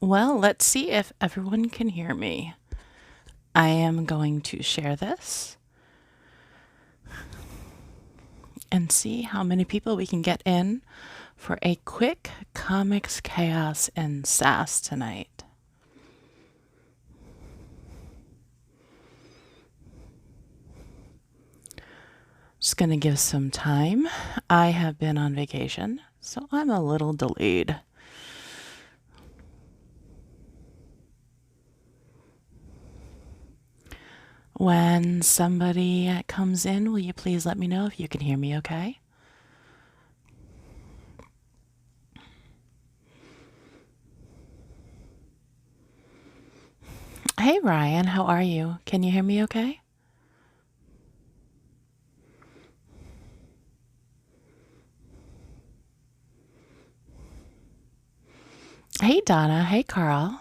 Well, let's see if everyone can hear me. I am going to share this and see how many people we can get in for a quick comics chaos in Sass tonight. Just going to give some time. I have been on vacation, so I'm a little delayed. When somebody comes in, will you please let me know if you can hear me okay? Hey Ryan, how are you? Can you hear me okay? Hey Donna, hey Carl.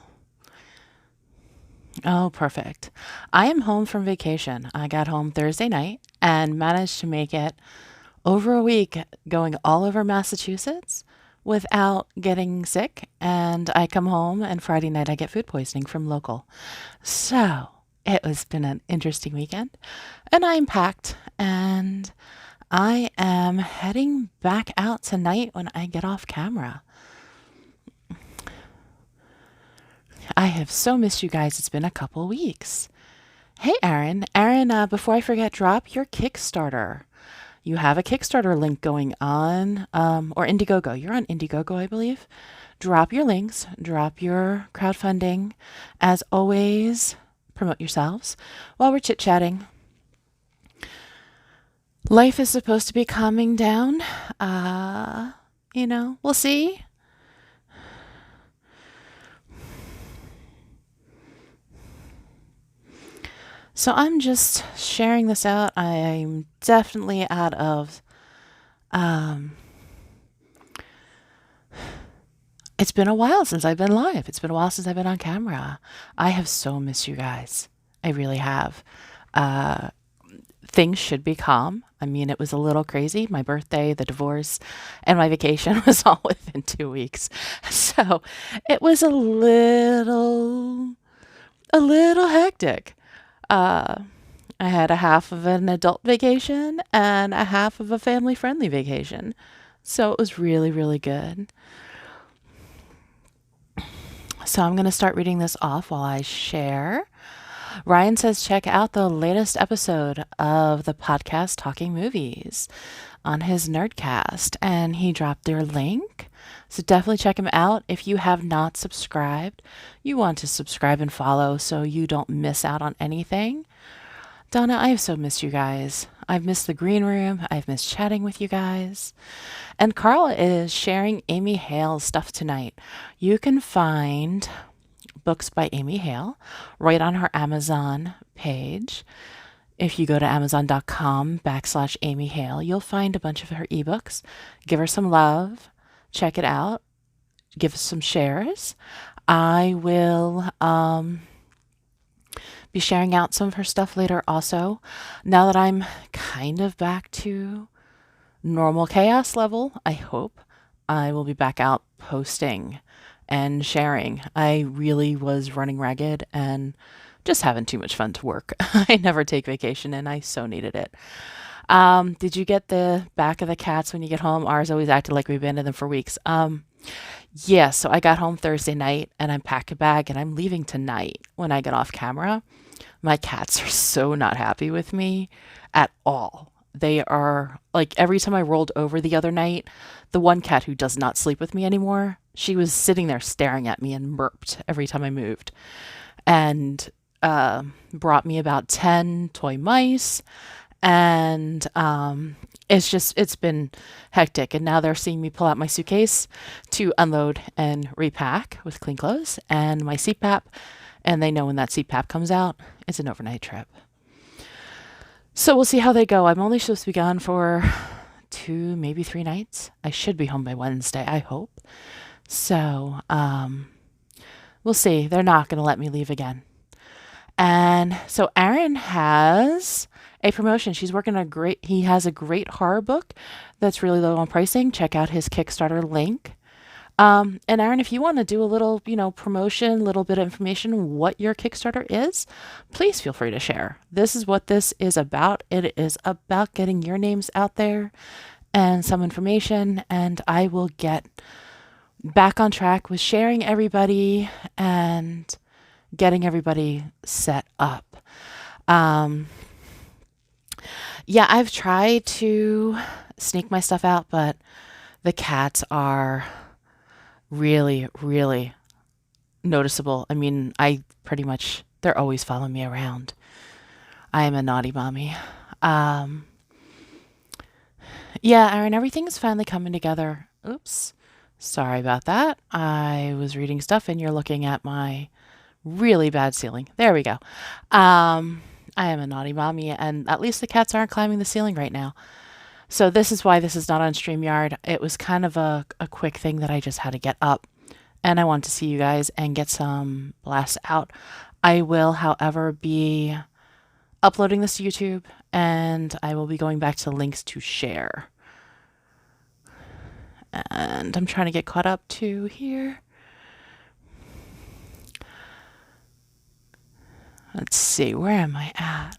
Oh, perfect. I am home from vacation. I got home Thursday night and managed to make it over a week going all over Massachusetts without getting sick. And I come home and Friday night I get food poisoning from local. So it has been an interesting weekend. And I'm packed and I am heading back out tonight when I get off camera. I have so missed you guys. It's been a couple weeks. Hey, Aaron. Aaron, before I forget, drop your Kickstarter. You have a Kickstarter link going on, or Indiegogo. You're on Indiegogo, I believe. Drop your links, drop your crowdfunding. As always, promote yourselves while we're chit chatting. Life is supposed to be calming down. We'll see. So I'm just sharing this out. I'm definitely out of. It's been a while since I've been live. It's been a while since I've been on camera. I have so missed you guys. I really have. Uh, Things should be calm. I mean, it was a little crazy. My birthday, the divorce, and my vacation was all within 2 weeks. So it was a little hectic. Uh, I had a half of an adult vacation and a half of a family friendly vacation. So it was really, really good. So I'm going to start reading this off while I share. Ryan says, check out the latest episode of the podcast Talking Movies on his Nerdcast. And he dropped their link. So definitely check him out. If you have not subscribed, you want to subscribe and follow so you don't miss out on anything. Donna, I have so missed you guys. I've missed the green room. I've missed chatting with you guys. And Carl is sharing Amy Hale's stuff tonight. You can find books by Amy Hale right on her Amazon page. If you go to amazon.com/Amy Hale, you'll find a bunch of her ebooks. Give her some love. Check it out. Give us some shares. I will be sharing out some of her stuff later also. Now that I'm kind of back to normal chaos level, I hope I will be back out posting and sharing. I really was running ragged and just having too much fun to work. I never take vacation and I so needed it. Did you get the back of the cats when you get home? Ours always acted like we've been in them for weeks. Yeah, so I got home Thursday night and I'm packed a bag and I'm leaving tonight when I get off camera. My cats are so not happy with me at all. They are like every time I rolled over the other night, the one cat who does not sleep with me anymore, she was sitting there staring at me and burped every time I moved and brought me about 10 toy mice. And it's been hectic. And now they're seeing me pull out my suitcase to unload and repack with clean clothes and my CPAP. And they know when that CPAP comes out, it's an overnight trip. So we'll see how they go. I'm only supposed to be gone for 2, maybe 3 nights. I should be home by Wednesday, I hope. So we'll see. They're not going to let me leave again. And so Aaron has a promotion. He has a great horror book that's really low on pricing. Check out his Kickstarter link. And Aaron, if you want to do a little, promotion, a little bit of information, what your Kickstarter is, please feel free to share. This is what this is about. It is about getting your names out there and some information, and I will get back on track with sharing everybody and getting everybody set up. Yeah, I've tried to sneak my stuff out, but the cats are really, really noticeable. I mean, they're always following me around. I am a naughty mommy. Um, yeah, Aaron, everything is finally coming together. Oops. Sorry about that. I was reading stuff and you're looking at my really bad ceiling. There we go. I am a naughty mommy, and at least the cats aren't climbing the ceiling right now. So this is why this is not on StreamYard. It was kind of a quick thing that I just had to get up, and I want to see you guys and get some blasts out. I will, however, be uploading this to YouTube, and I will be going back to links to share. And I'm trying to get caught up to here. Let's see, where am I at?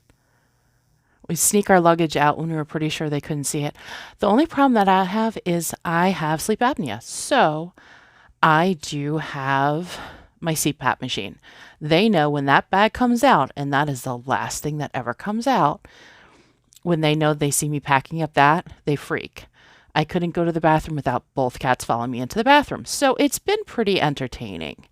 We sneak our luggage out when we were pretty sure they couldn't see it. The only problem that I have is I have sleep apnea. So I do have my CPAP machine. They know when that bag comes out, and that is the last thing that ever comes out. When they know they see me packing up that, they freak. I couldn't go to the bathroom without both cats following me into the bathroom. So it's been pretty entertaining.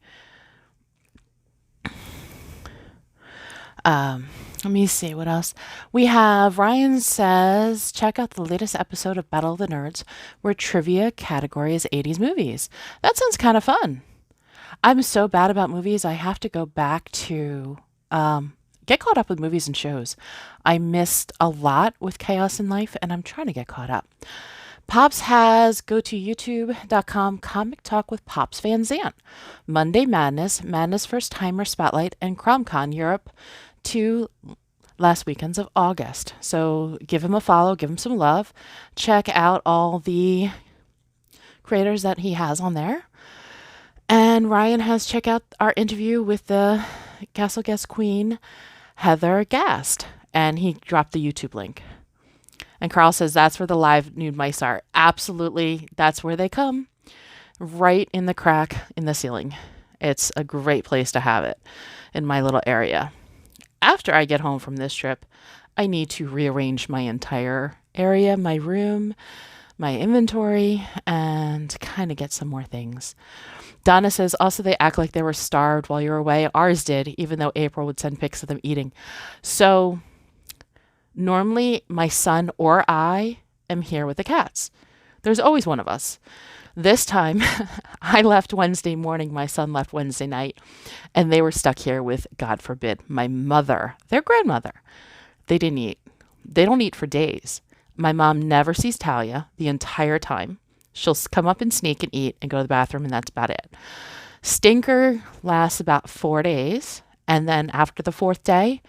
Let me see what else. We have Ryan says, check out the latest episode of Battle of the Nerds where trivia category is 80s movies. That sounds kind of fun. I'm so bad about movies. I have to go back to get caught up with movies and shows. I missed a lot with Chaos in Life, and I'm trying to get caught up. Pops has go to youtube.com Comic Talk with Pops Van Zant, Monday Madness, Madness First Timer Spotlight, and CromCon Europe 2 last weekends of August. So give him a follow, give him some love. Check out all the creators that he has on there. And Ryan has checked out our interview with the Castle Guest Queen, Heather Gast, and he dropped the YouTube link. And Carl says that's where the live nude mice are. Absolutely, that's where they come. Right in the crack in the ceiling. It's a great place to have it in my little area. After I get home from this trip, I need to rearrange my entire area, my room, my inventory, and kind of get some more things. Donna says, also, they act like they were starved while you were away. Ours did, even though April would send pics of them eating. So normally my son or I am here with the cats. There's always one of us. This time, I left Wednesday morning, my son left Wednesday night, and they were stuck here with, God forbid, my mother, their grandmother. They didn't eat. They don't eat for days. My mom never sees Talia the entire time. She'll come up and sneak and eat and go to the bathroom, and that's about it. Stinker lasts about 4 days, and then after the 4th day,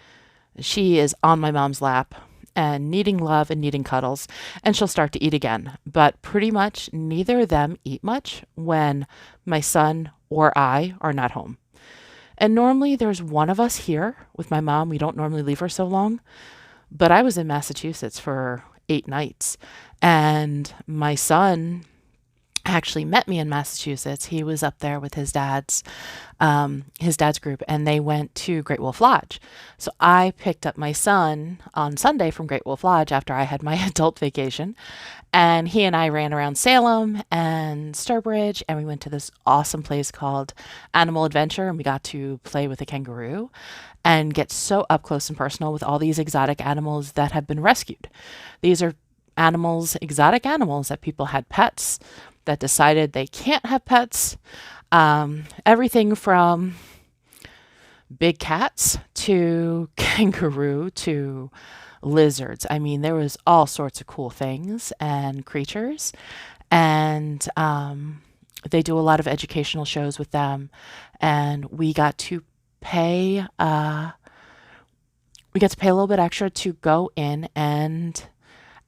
she is on my mom's lap and needing love and needing cuddles, and she'll start to eat again. But pretty much neither of them eat much when my son or I are not home. And normally there's one of us here with my mom. We don't normally leave her so long. But I was in Massachusetts for 8 nights, and my son actually met me in Massachusetts. He was up there with his dad's group, and they went to Great Wolf Lodge. So I picked up my son on Sunday from Great Wolf Lodge after I had my adult vacation, and he and I ran around Salem and Sturbridge, and we went to this awesome place called Animal Adventure, and we got to play with a kangaroo and get so up close and personal with all these exotic animals that have been rescued. These are exotic animals that people had pets, that decided they can't have pets. Everything from big cats to kangaroo to lizards. I mean, there was all sorts of cool things and creatures. And they do a lot of educational shows with them. And we got to pay a little bit extra to go in and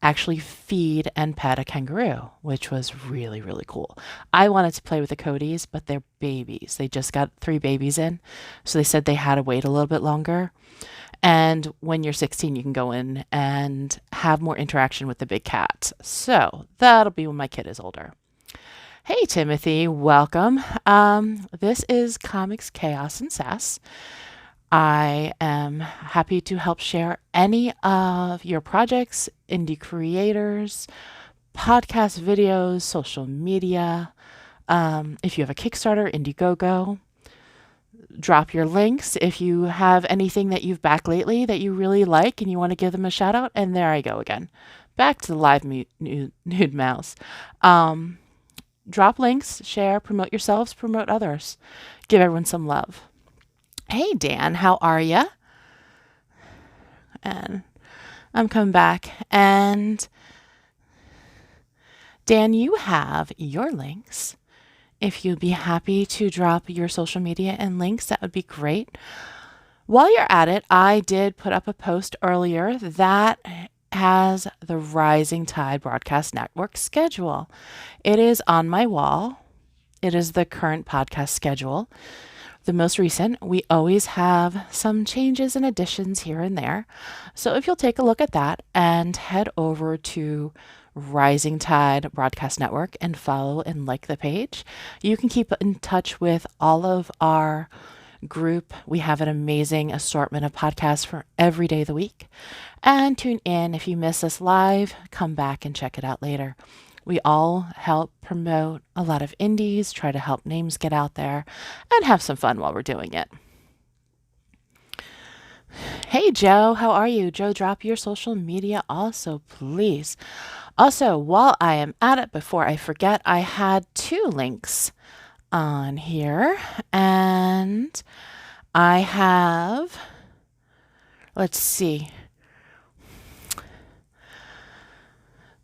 actually feed and pet a kangaroo, which was really, really cool. I wanted to play with the Codys, but they're babies. They just got 3 babies in. So they said they had to wait a little bit longer. And when you're 16, you can go in and have more interaction with the big cats. So that'll be when my kid is older. Hey, Timothy, welcome. This is Comics, Chaos, and Sass. I am happy to help share any of your projects, indie creators, podcast videos, social media. If you have a Kickstarter, Indiegogo, drop your links. If you have anything that you've backed lately that you really like and you want to give them a shout out, and there I go again. Back to the live nude mouse. Drop links, share, promote yourselves, promote others. Give everyone some love. Hey, Dan, how are ya? And I'm coming back. And Dan, you have your links. If you'd be happy to drop your social media and links, that would be great. While you're at it, I did put up a post earlier that has the Rising Tide Broadcast Network schedule. It is on my wall. It is the current podcast schedule. The most recent, we always have some changes and additions here and there. So if you'll take a look at that and head over to Rising Tide Broadcast Network and follow and like the page, you can keep in touch with all of our group. We have an amazing assortment of podcasts for every day of the week. And tune in. If you miss us live, come back and check it out later. We all help promote a lot of indies, try to help names get out there, and have some fun while we're doing it. Hey, Joe, how are you? Joe, drop your social media also, please. Also, while I am at it, before I forget, I had 2 links on here, and I have, let's see,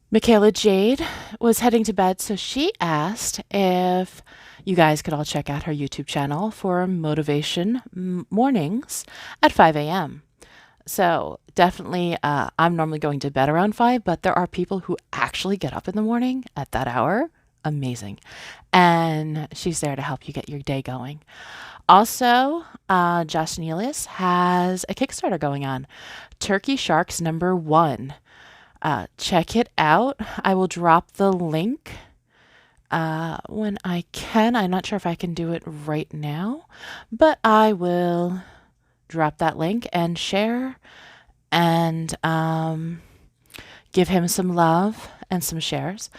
Michaela Jade was heading to bed, so she asked if you guys could all check out her YouTube channel for motivation mornings at 5 a.m. So definitely, I'm normally going to bed around 5, but there are people who actually get up in the morning at that hour. Amazing. And she's there to help you get your day going. Also, Josh Nealis has a Kickstarter going on, Turkey Sharks #1. Check it out. I will drop the link when I can. I'm not sure if I can do it right now, but I will drop that link and share and give him some love and some shares.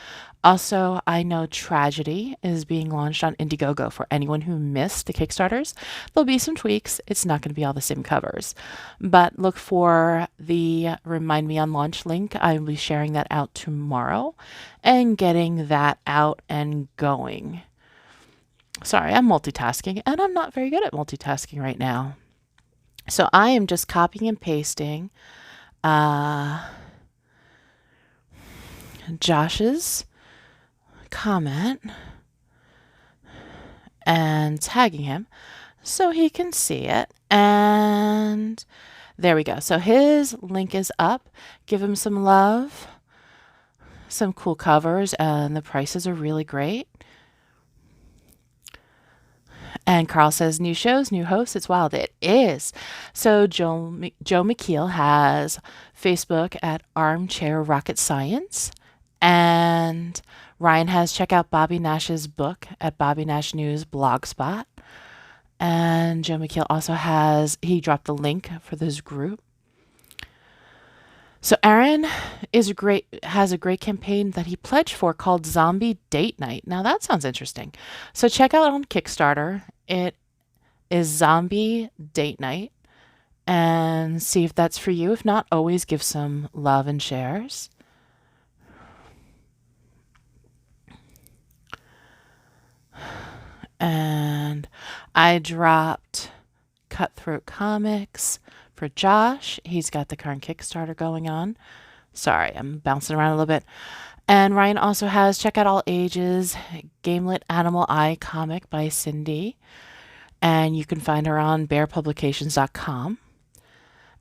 Also, I know Tragedy is being launched on Indiegogo for anyone who missed the Kickstarters. There'll be some tweaks. It's not going to be all the same covers. But look for the Remind Me on Launch link. I will be sharing that out tomorrow and getting that out and going. Sorry, I'm multitasking, and I'm not very good at multitasking right now. So I am just copying and pasting Josh's comment and tagging him so he can see it. And there we go. So his link is up. Give him some love. Some cool covers, and the prices are really great. And Carl says, new shows, new hosts. It's wild. It is. So Joe McKeel has Facebook at Armchair Rocket Science. And Ryan has, check out Bobby Nash's book at Bobby Nash News Blogspot. And Joe McKeel also he dropped the link for this group. So Aaron has a great campaign that he pledged for called Zombie Date Night. Now that sounds interesting. So check out on Kickstarter. It is Zombie Date Night, and see if that's for you. If not, always give some love and shares. And I dropped Cutthroat Comics for Josh. He's got the current Kickstarter going on. Sorry, I'm bouncing around a little bit. And Ryan also has Check Out All Ages, Gamelit Animal Eye comic by Cindy. And you can find her on bearpublications.com.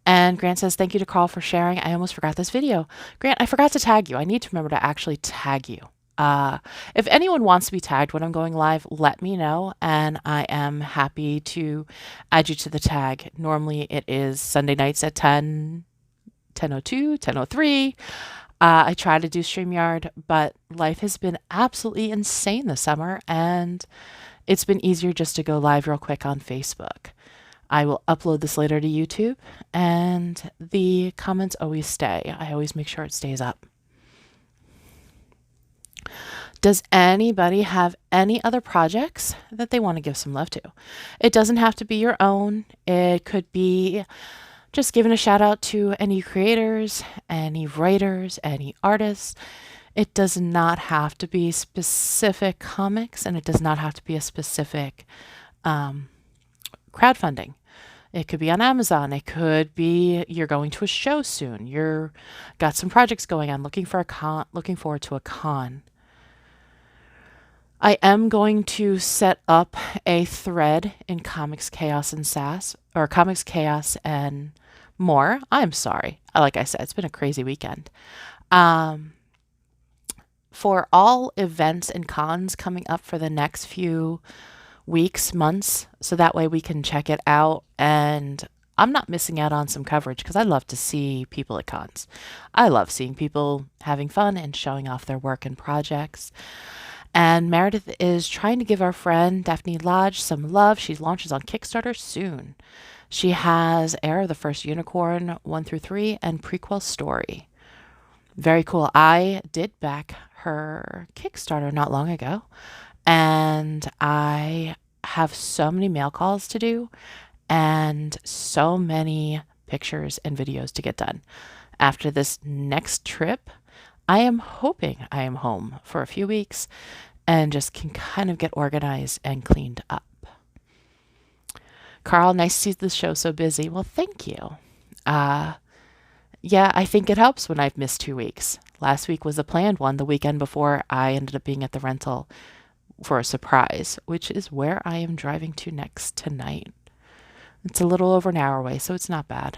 And Grant says, thank you to Carl for sharing. I almost forgot this video. Grant, I forgot to tag you. I need to remember to actually tag you. Uh, if anyone wants to be tagged when I'm going live, let me know, and I am happy to add you to the tag. Normally it is Sunday nights at 10:02, 10:03. I try to do StreamYard, but life has been absolutely insane this summer, and it's been easier just to go live real quick on Facebook. I will upload this later to YouTube, and the comments always stay. I always make sure it stays up. Does anybody have any other projects that they want to give some love to? It doesn't have to be your own. It could be just giving a shout out to any creators, any writers, any artists. It does not have to be specific comics, and it does not have to be a specific crowdfunding. It could be on Amazon. It could be you're going to a show soon. You're got some projects going on, looking forward to a con. I am going to set up a thread in Comics Chaos and Sass, or Comics Chaos and more. I'm sorry. Like I said, it's been a crazy weekend. For all events and cons coming up for the next few weeks, months, so that way we can check it out, and I'm not missing out on some coverage because I love to see people at cons. I love seeing people having fun and showing off their work and projects. And Meredith is trying to give our friend Daphne Lodge some love. She launches on Kickstarter soon. She has Heir of the First Unicorn 1 through 3 and prequel story. Very cool. I did back her Kickstarter not long ago, and I have so many mail calls to do and so many pictures and videos to get done. After this next trip, I am hoping I am home for a few weeks and just can kind of get organized and cleaned up. Carl, nice to see the show so busy. Well, thank you. Yeah, I think it helps when I've missed 2 weeks. Last week was a planned one. The weekend before, I ended up being at the rental for a surprise, which is where I am driving to next tonight. It's a little over an hour away, so it's not bad.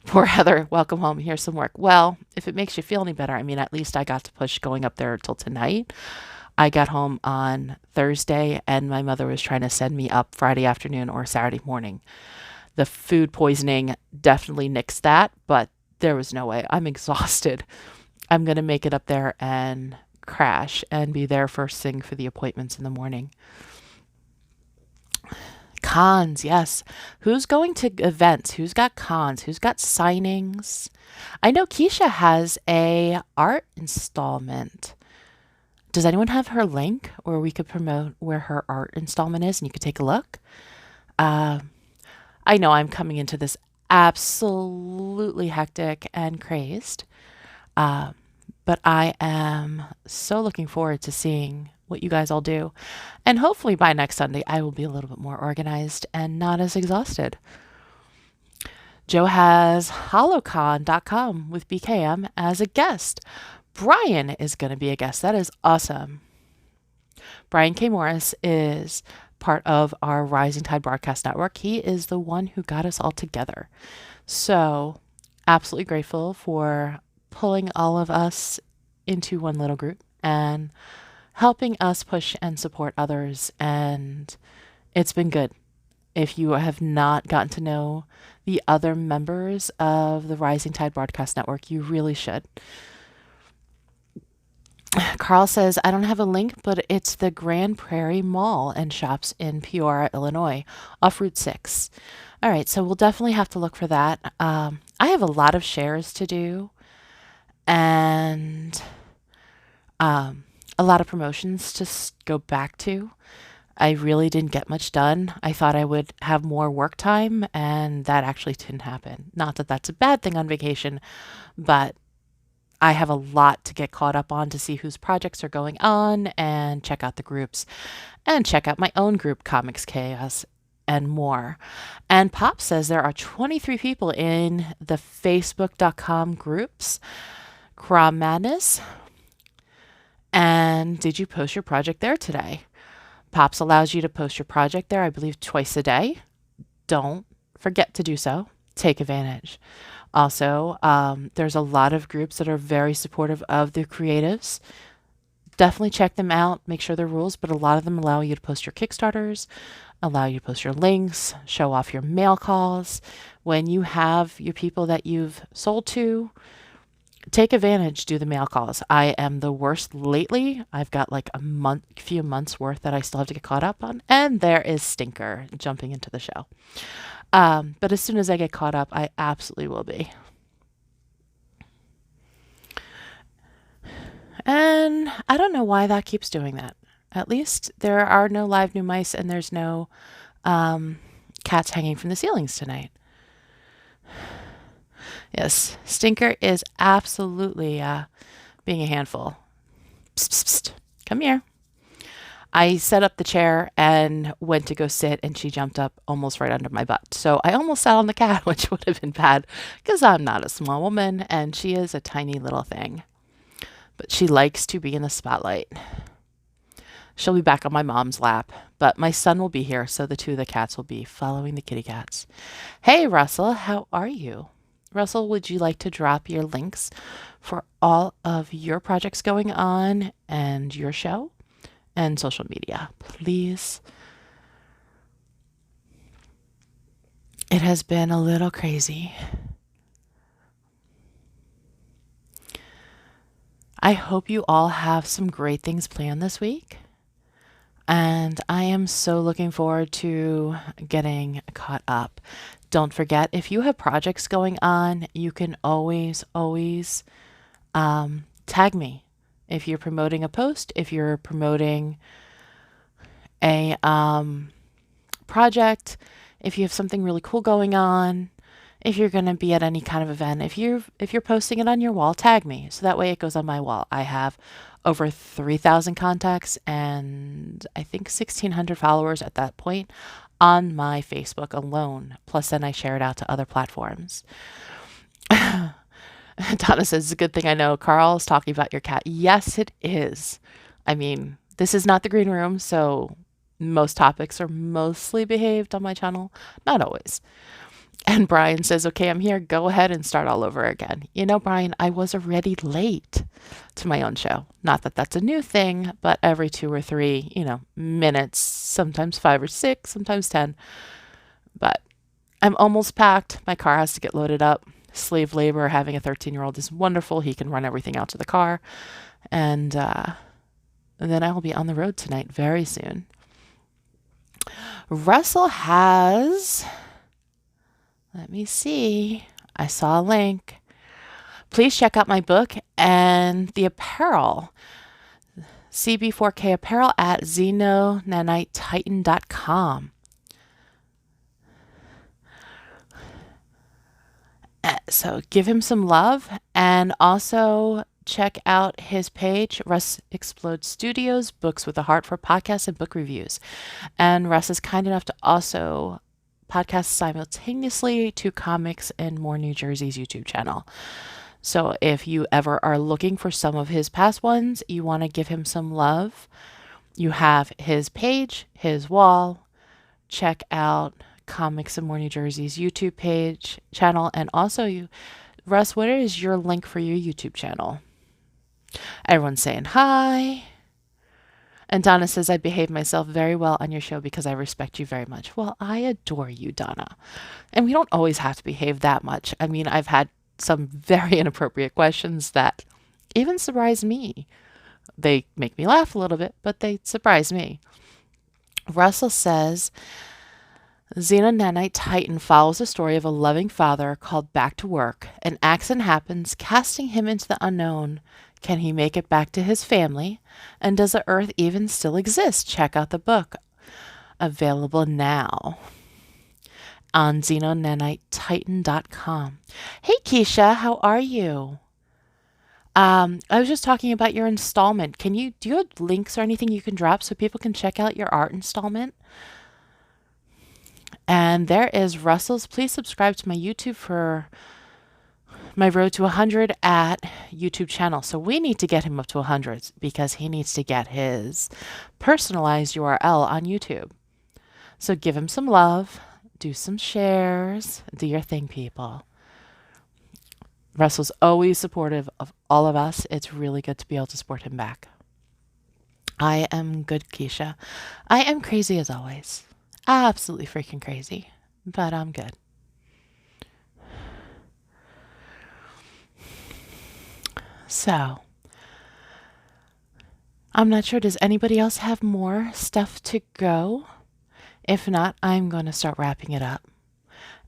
Poor Heather, welcome home. Here's some work. Well, if it makes you feel any better, I mean, at least I got to push going up there till tonight. I got home on Thursday, and my mother was trying to send me up Friday afternoon or Saturday morning. The food poisoning definitely nixed that, but there was no way. I'm exhausted. I'm going to make it up there and crash and be there first thing for the appointments in the morning. Cons, yes. Who's going to events? Who's got cons? Who's got signings? I know Keisha has a art installment. Does anyone have her link where we could promote where her art installment is and you could take a look? I know I'm coming into this absolutely hectic and crazed, but I am so looking forward to seeing what you guys all do. And hopefully by next Sunday, I will be a little bit more organized and not as exhausted. Joe has holocon.com with BKM as a guest. Brian is going to be a guest. That is awesome. Brian K. Morris is part of our Rising Tide Broadcast Network. He is the one who got us all together. So absolutely grateful for pulling all of us into one little group and helping us push and support others. And it's been good. If you have not gotten to know the other members of the Rising Tide Broadcast Network, you really should. Carl says, I don't have a link, but it's the Grand Prairie Mall and shops in Peoria, Illinois, off Route 6. All right, so we'll definitely have to look for that. I have a lot of shares to do and a lot of promotions to go back to. I really didn't get much done. I thought I would have more work time, and that actually didn't happen. Not that that's a bad thing on vacation, but I have a lot to get caught up on to see whose projects are going on and check out the groups and check out my own group, Comics Chaos, and more. And Pop says there are 23 people in the facebook.com groups, Crom Madness. And did you post your project there today? Pops allows you to post your project there, I believe, twice a day. Don't forget to do so. take advantage. Also, there's a lot of groups that are very supportive of the creatives. Definitely check them out, make sure they're rules, but a lot of them allow you to post your Kickstarters, allow you to post your links, show off your mail calls. When you have your people that you've sold to, take advantage, do the mail calls. I am the worst lately. I've got like few months worth that I still have to get caught up on. And there is Stinker jumping into the show. But as soon as I get caught up, I absolutely will be. And I don't know why that keeps doing that. At least there are no live new mice and there's no cats hanging from the ceilings tonight. Yes, Stinker is absolutely being a handful. Psst, psst, psst. Come here. I set up the chair and went to go sit, and she jumped up almost right under my butt. So I almost sat on the cat, which would have been bad because I'm not a small woman and she is a tiny little thing. But she likes to be in the spotlight. She'll be back on my mom's lap, but my son will be here, so the two of the cats will be following the kitty cats. Hey, Russell, how are you? Russell, would you like to drop your links for all of your projects going on and your show and social media, please? It has been a little crazy. I hope you all have some great things planned this week. And I am so looking forward to getting caught up. Don't forget, if you have projects going on, you can always tag me. If you're promoting a post, if you're promoting a project, if you have something really cool going on, if you're going to be at any kind of event, if you're posting it on your wall, tag me. So that way it goes on my wall. I have over 3,000 contacts and I think 1,600 followers at that point on my Facebook alone. Plus then I share it out to other platforms. Donna says, it's a good thing I know Carl is talking about your cat. Yes, it is. I mean, this is not the green room, so most topics are mostly behaved on my channel. Not always. And Brian says, okay, I'm here. Go ahead and start all over again. You know, Brian, I was already late to my own show. Not that that's a new thing, but every 2 or 3, minutes, sometimes 5 or 6, sometimes 10. But I'm almost packed. My car has to get loaded up. Slave labor, having a 13-year-old is wonderful. He can run everything out to the car. And then I will be on the road tonight very soon. Russell has... Let me see. I saw a link. Please check out my book and the apparel. CB4K apparel at xenonanitetitan.com. So give him some love and also check out his page, Russ Explode Studios, Books with a Heart for podcasts and book reviews. And Russ is kind enough to also podcast simultaneously to Comics and More New Jersey's YouTube channel. So if you ever are looking for some of his past ones, you want to give him some love, you have his page, his wall. Check out Comics and More New Jersey's YouTube channel. And also, Russ, what is your link for your YouTube channel? Everyone's saying hi. And Donna says, I behave myself very well on your show because I respect you very much. Well, I adore you, Donna. And we don't always have to behave that much. I mean, I've had some very inappropriate questions that even surprise me. They make me laugh a little bit, but they surprise me. Russell says, Xena Nanite Titan follows the story of a loving father called back to work. An accident happens, casting him into the unknown. Can he make it back to his family? And does the Earth even still exist? Check out the book. Available now on xenonanitetitan.com. Hey, Keisha, how are you? I was just talking about your installment. Do you have links or anything you can drop so people can check out your art installment? And there is Russell's. Please subscribe to my YouTube for my road to 100 at YouTube channel. So we need to get him up to 100 because he needs to get his personalized URL on YouTube. So give him some love. do some shares, do your thing, people. Russell's always supportive of all of us. It's really good to be able to support him back. I am good, Keisha. I am crazy as always. Absolutely freaking crazy, but I'm good. So, I'm not sure. Does anybody else have more stuff to go? If not, I'm going to start wrapping it up.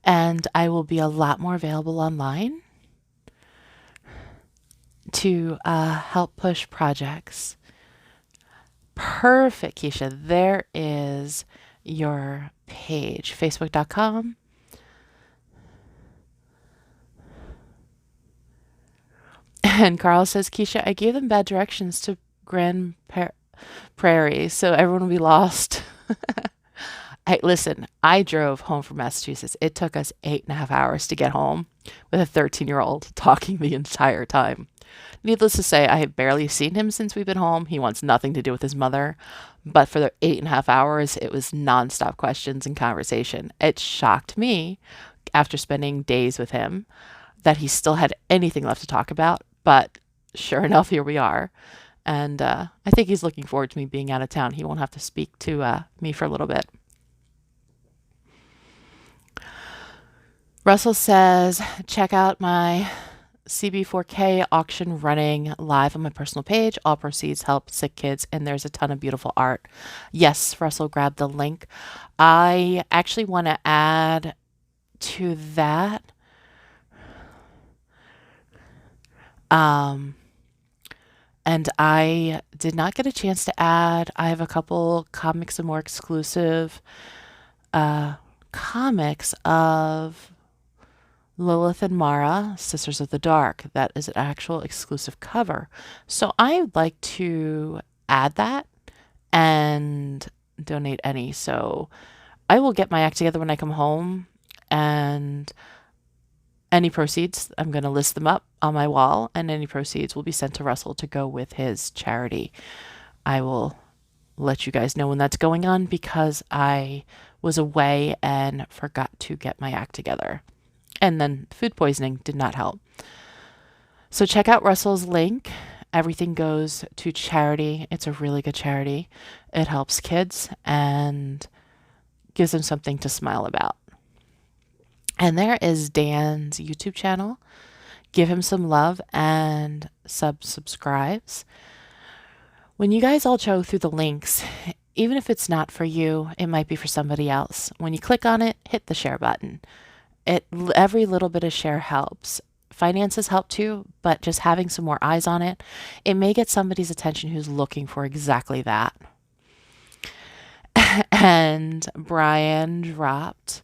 And I will be a lot more available online to help push projects. Perfect, Keisha. There is your page, facebook.com. And Carl says, Keisha, I gave them bad directions to Grand Prairie, so everyone will be lost. Listen, I drove home from Massachusetts. It took us 8.5 hours to get home with a 13-year-old talking the entire time. Needless to say, I have barely seen him since we've been home. He wants nothing to do with his mother. But for the 8.5 hours, it was nonstop questions and conversation. It shocked me after spending days with him that he still had anything left to talk about. But sure enough, here we are. And I think he's looking forward to me being out of town. He won't have to speak to me for a little bit. Russell says, check out my CB4K auction running live on my personal page. All proceeds help sick kids, and there's a ton of beautiful art. Yes, Russell grabbed the link. I actually want to add to that. And I did not get a chance to add. I have a couple comics and more exclusive comics of Lilith and Mara, Sisters of the Dark. That is an actual exclusive cover. So I'd like to add that and donate any. So I will get my act together when I come home, and any proceeds, I'm going to list them up on my wall, and any proceeds will be sent to Russell to go with his charity. I will let you guys know when that's going on because I was away and forgot to get my act together. And then food poisoning did not help. So check out Russell's link. Everything goes to charity. It's a really good charity. It helps kids and gives them something to smile about. And there is Dan's YouTube channel. Give him some love and subscribes. When you guys all go through the links, even if it's not for you, it might be for somebody else. When you click on it, hit the share button. Every little bit of share helps. Finances help too, but just having some more eyes on it, it may get somebody's attention who's looking for exactly that. And Brian dropped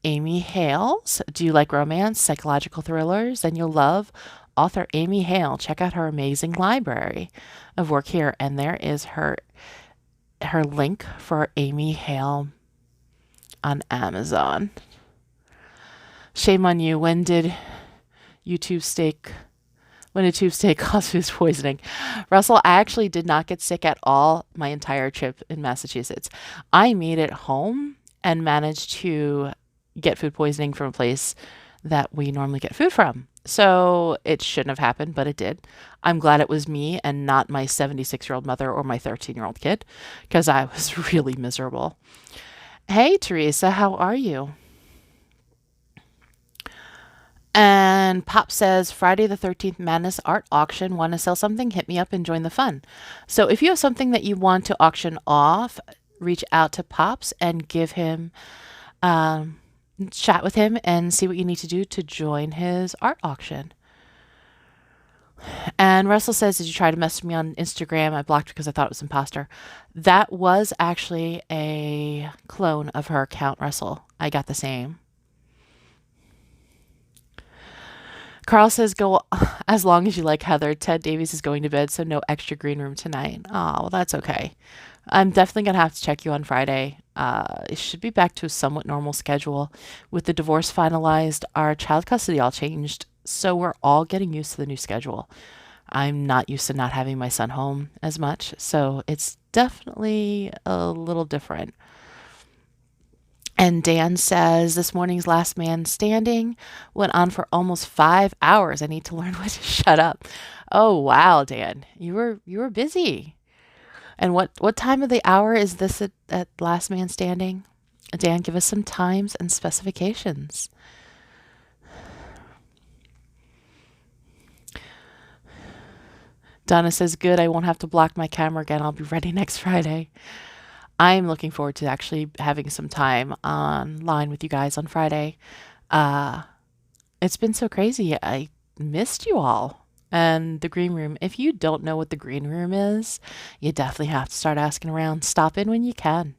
Amy Hale's. Do you like romance, psychological thrillers? Then you'll love author Amy Hale. Check out her amazing library of work here. And there is her link for Amy Hale on Amazon. Shame on you. When did tube steak cause food poisoning? Russell, I actually did not get sick at all my entire trip in Massachusetts. I made it home and managed to get food poisoning from a place that we normally get food from. So it shouldn't have happened, but it did. I'm glad it was me and not my 76-year-old mother or my 13-year-old kid, because I was really miserable. Hey, Teresa, how are you? And Pop says, Friday the 13th Madness Art Auction. Want to sell something? Hit me up and join the fun. So if you have something that you want to auction off, reach out to Pops and give him, chat with him and see what you need to do to join his art auction. And Russell says, did you try to message me on Instagram? I blocked because I thought it was imposter. That was actually a clone of her account, Russell. I got the same. Carl says, go as long as you like, Heather. Ted Davies is going to bed, so no extra green room tonight. Oh, well, that's okay. I'm definitely going to have to check you on Friday. It should be back to a somewhat normal schedule. With the divorce finalized, our child custody all changed, so we're all getting used to the new schedule. I'm not used to not having my son home as much, so it's definitely a little different. And Dan says this morning's last man standing went on for almost 5 hours. I need to learn when to shut up. Oh wow, Dan, you were busy. And what time of the hour is this at last man standing? Dan, give us some times and specifications. Donna says, good, I won't have to block my camera again. I'll be ready next Friday. I'm looking forward to actually having some time online with you guys on Friday. Uh, it's been so crazy. I missed you all. And the green room, if you don't know what the green room is, you definitely have to start asking around. Stop in when you can.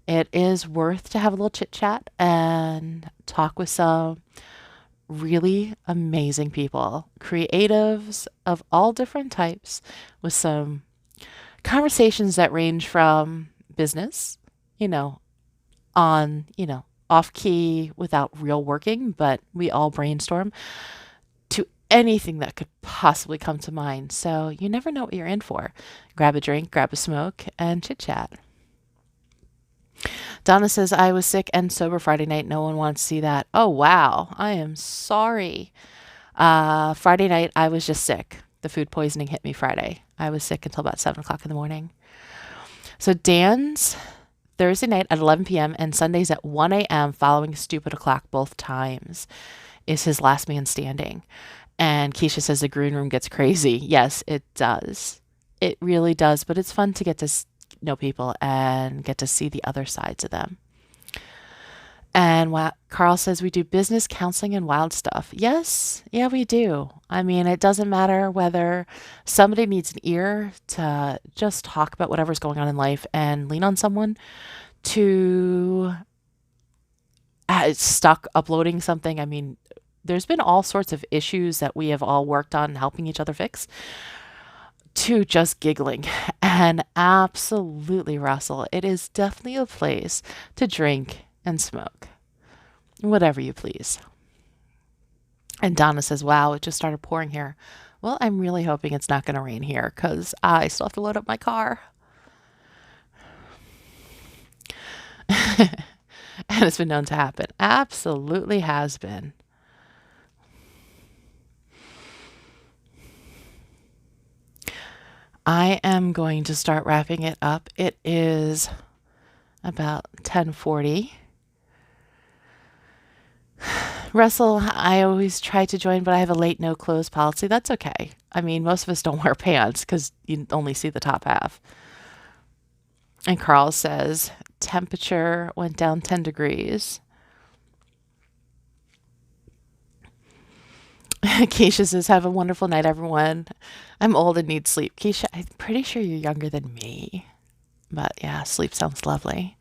It is worth to have a little chit chat and talk with some really amazing people, creatives of all different types, with some conversations that range from business, you know, off key without real working, but we all brainstorm, to anything that could possibly come to mind. So you never know what you're in for. Grab a drink, grab a smoke, and chit chat. Donna says, I was sick and sober Friday night. No one wants to see that. Oh, wow. I am sorry. Friday night, I was just sick. The food poisoning hit me Friday. I was sick until about 7 o'clock in the morning. So Dan's Thursday night at 11 p.m. and Sundays at 1 a.m. following stupid o'clock both times is his last man standing. And Keisha says the green room gets crazy. Yes, it does. It really does. But it's fun to get to know people and get to see the other sides of them. And Carl says we do business counseling and wild stuff. Yes, yeah, we do. I mean, it doesn't matter whether somebody needs an ear to just talk about whatever's going on in life and lean on someone, to stuck uploading something. I mean, there's been all sorts of issues that we have all worked on helping each other fix, to just giggling. And absolutely, Russell, it is definitely a place to drink and smoke. Whatever you please. And Donna says, wow, it just started pouring here. Well, I'm really hoping it's not going to rain here because I still have to load up my car. And it's been known to happen. Absolutely has been. I am going to start wrapping it up. It is about 10:40. Russell, I always try to join, but I have a late no clothes policy. That's okay. I mean, most of us don't wear pants because you only see the top half. And Carl says temperature went down 10 degrees. Keisha says, have a wonderful night, everyone. I'm old and need sleep. Keisha, I'm pretty sure you're younger than me. But yeah, sleep sounds lovely.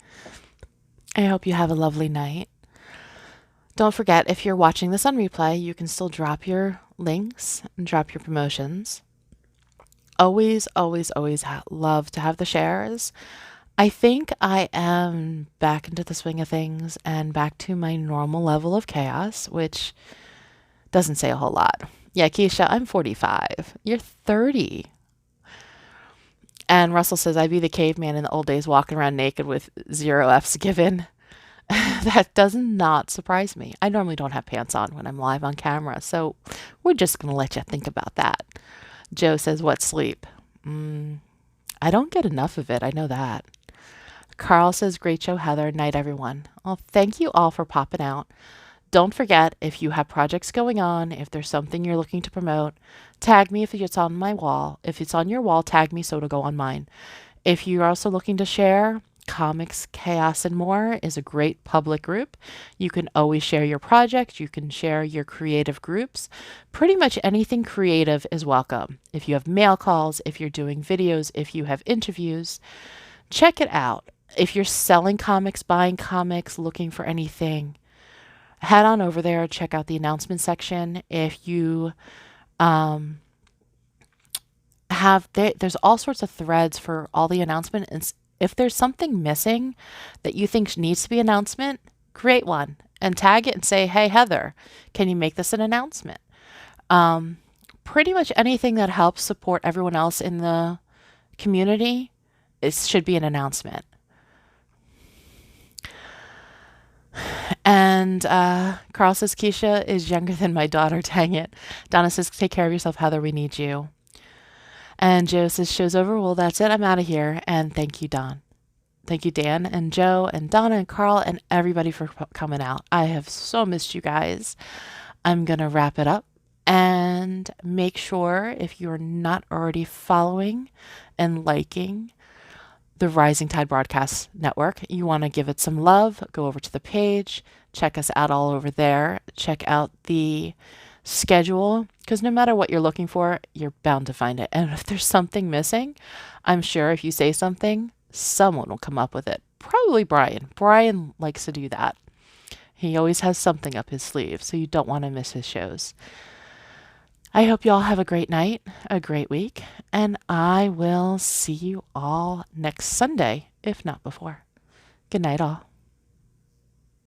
I hope you have a lovely night. Don't forget, if you're watching this on replay, you can still drop your links and drop your promotions. Always, always, always love to have the shares. I think I am back into the swing of things and back to my normal level of chaos, which doesn't say a whole lot. Yeah, Keisha, I'm 45. You're 30. And Russell says, I'd be the caveman in the old days walking around naked with 0 F's given. That does not surprise me. I normally don't have pants on when I'm live on camera, so we're just going to let you think about that. Joe says, what sleep? I don't get enough of it. I know that. Carl says, great show, Heather. Night, everyone. Well, thank you all for popping out. Don't forget, if you have projects going on, if there's something you're looking to promote, tag me if it's on my wall. If it's on your wall, tag me so it'll go on mine. If you're also looking to share, Comics, Chaos, and More is a great public group. You can always share your project. You can share your creative groups. Pretty much anything creative is welcome. If you have mail calls, if you're doing videos, if you have interviews, check it out. If you're selling comics, buying comics, looking for anything, head on over there, check out the announcement section. If you there's all sorts of threads for all the announcements. If there's something missing that you think needs to be an announcement, create one and tag it and say, hey, Heather, can you make this an announcement? Pretty much anything that helps support everyone else in the community, it should be an announcement. And Carl says, Keisha is younger than my daughter. Dang it. Donna says, take care of yourself, Heather. We need you. And Joe says, show's over. Well, that's it. I'm out of here. And thank you, Don. Thank you, Dan and Joe and Donna and Carl and everybody for coming out. I have so missed you guys. I'm going to wrap it up and make sure if you're not already following and liking the Rising Tide Broadcast Network, you want to give it some love, go over to the page, check us out all over there, check out the schedule, because no matter what you're looking for, you're bound to find it. And if there's something missing, I'm sure if you say something, someone will come up with it. Probably Brian. Brian likes to do that. He always has something up his sleeve, so you don't want to miss his shows. I hope you all have a great night, a great week, and I will see you all next Sunday, if not before. Good night, all.